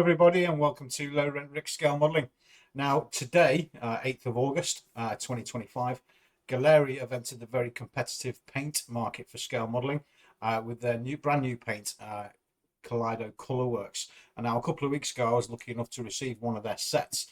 everybody, and welcome to Lowrentrick Scale Modelling. Now, today, 8th of August 2025, Gaahleri have entered the very competitive paint market for scale modelling with their brand new paint, Kaleido Colorworks. And now, a couple of weeks ago, I was lucky enough to receive one of their sets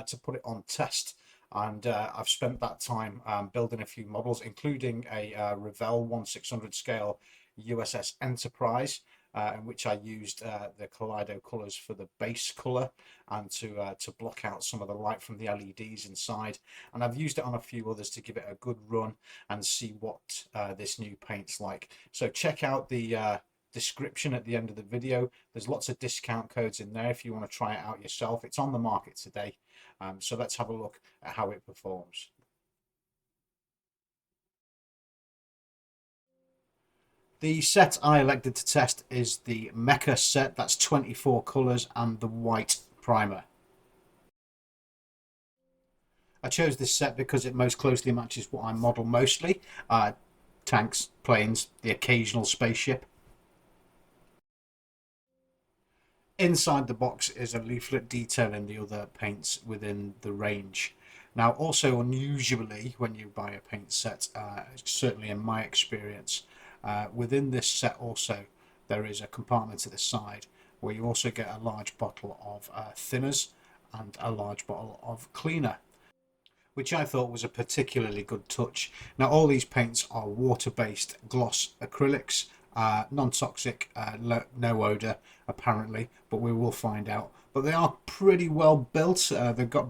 to put it on test. And I've spent that time building a few models, including a Revell 1/600 scale U.S.S Enterprise, in which I used the Kaleido colours for the base colour and to block out some of the light from the LEDs inside. And I've used it on a few others to give it a good run and see what this new paint's like. So check out the description at the end of the video. There's lots of discount codes in there if you want to try it out yourself. It's on the market today. So let's have a look at how it performs. The set I elected to test is the Mecha set. That's 24 colours and the white primer. I chose this set because it most closely matches what I model mostly. Tanks, planes, the occasional spaceship. Inside the box is a leaflet detailing the other paints within the range. Now, also unusually, when you buy a paint set, certainly in my experience, within this set also there is a compartment to the side where you also get a large bottle of thinners and a large bottle of cleaner, which I thought was a particularly good touch. Now, all these paints are water-based gloss acrylics, non-toxic, no odour apparently, but we will find out. But they are pretty well built.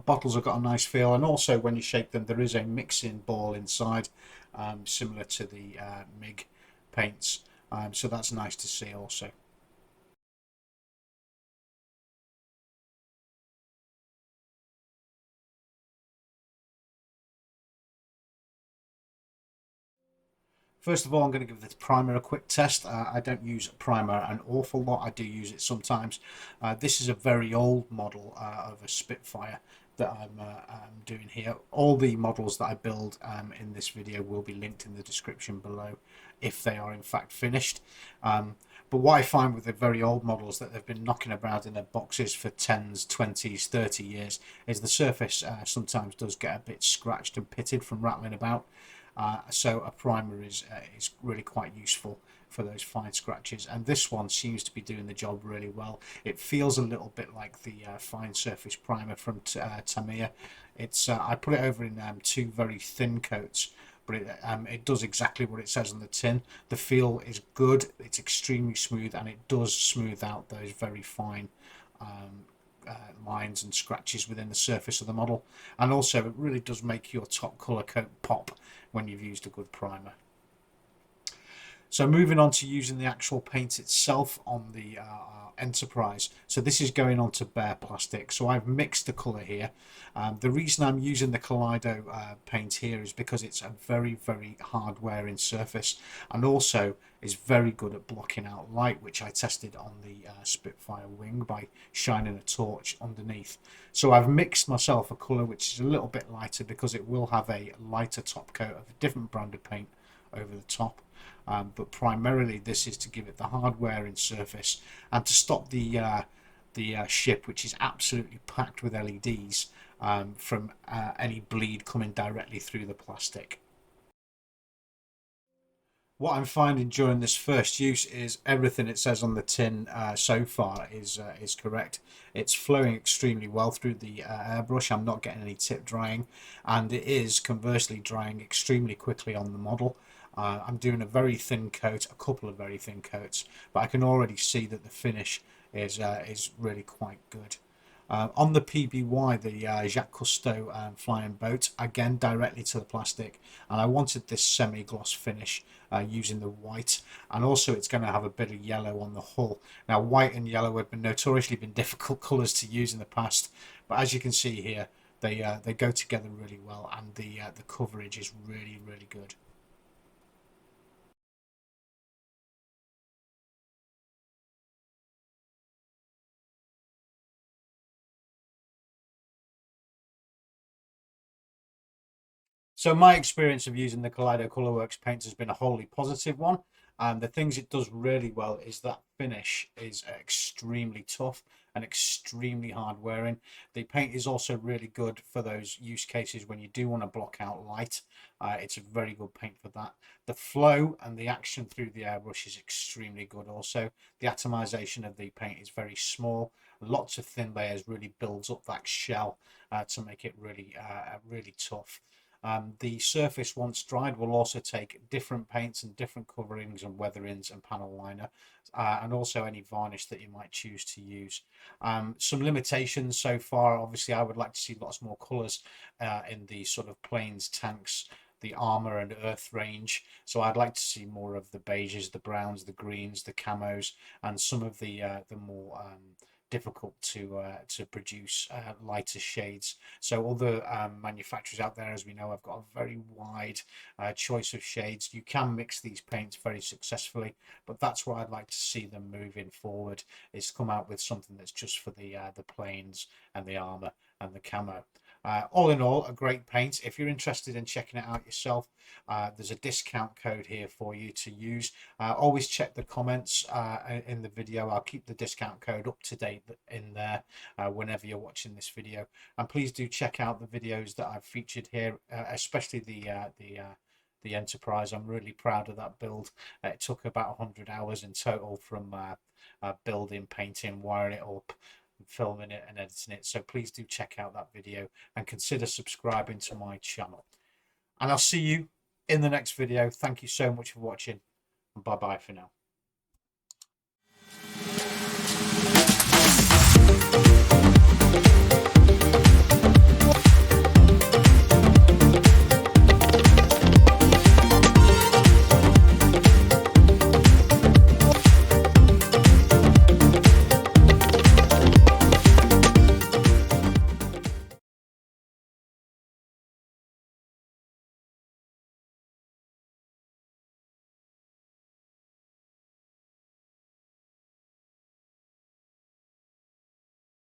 Bottles have got a nice feel, and also when you shake them there is a mixing ball inside, similar to the MiG paints, so that's nice to see also. First of all, I'm going to give the primer a quick test. I don't use primer an awful lot. I do use it sometimes. This is a very old model of a Spitfire that I'm doing here. All the models that I build in this video will be linked in the description below if they are in fact finished. But what I find with the very old models that they've been knocking about in their boxes for 10s, 20s, 30 years is the surface sometimes does get a bit scratched and pitted from rattling about. So a primer is really quite useful for those fine scratches, and this one seems to be doing the job really well. It feels a little bit like the fine surface primer from Tamiya. I put it over in two very thin coats, but it does exactly what it says on the tin. The feel is good, it's extremely smooth, and it does smooth out those very fine lines and scratches within the surface of the model, and also it really does make your top colour coat pop when you've used a good primer. So moving on to using the actual paint itself on the Enterprise. So this is going on to bare plastic, so I've mixed the colour here. The reason I'm using the Kaleido paint here is because it's a very hard wearing surface, and also is very good at blocking out light, which I tested on the Spitfire wing by shining a torch underneath. So I've mixed myself a colour which is a little bit lighter because it will have a lighter top coat of a different brand of paint over the top. But primarily this is to give it the hard wearing surface and to stop the ship, which is absolutely packed with LEDs, from any bleed coming directly through the plastic. What I'm finding during this first use is everything it says on the tin so far is correct. It's flowing extremely well through the airbrush. I'm not getting any tip drying, and it is conversely drying extremely quickly on the model. I'm doing a very thin coat, a couple of very thin coats, but I can already see that the finish is really quite good. On the PBY, the Jacques Cousteau flying boat, again directly to the plastic, and I wanted this semi-gloss finish using the white, and also it's going to have a bit of yellow on the hull. Now, white and yellow have notoriously been difficult colours to use in the past, but as you can see here, they go together really well, and the coverage is really good. So my experience of using the Kaleido Colorworks paints has been a wholly positive one. And the things it does really well is that finish is extremely tough, and extremely hard wearing. The paint is also really good for those use cases when you do want to block out light. It's a very good paint for that. The flow and the action through the airbrush is extremely good also. The atomization of the paint is very small. Lots of thin layers really builds up that shell to make it really really tough. The surface, once dried, will also take different paints and different coverings and weatherings and panel liner, and also any varnish that you might choose to use. Some limitations so far, obviously I would like to see lots more colours in the sort of planes, tanks, the armor and earth range. So I'd like to see more of the beiges, the browns, the greens, the camos, and some of the more difficult to produce lighter shades. So other manufacturers out there, as we know, have got a very wide choice of shades. You can mix these paints very successfully, but that's what I'd like to see them moving forward, is come out with something that's just for the planes and the armor and the camo. All in all, a great paint. If you're interested in checking it out yourself, there's a discount code here for you to use. Always check the comments in the video. I'll keep the discount code up to date in there whenever you're watching this video. And please do check out the videos that I've featured here, especially the Enterprise. I'm really proud of that build. It took about 100 hours in total from building, painting, wiring it up, filming it and editing it. So please do check out that video and consider subscribing to my channel. And I'll see you in the next video. Thank you so much for watching, and bye bye for now.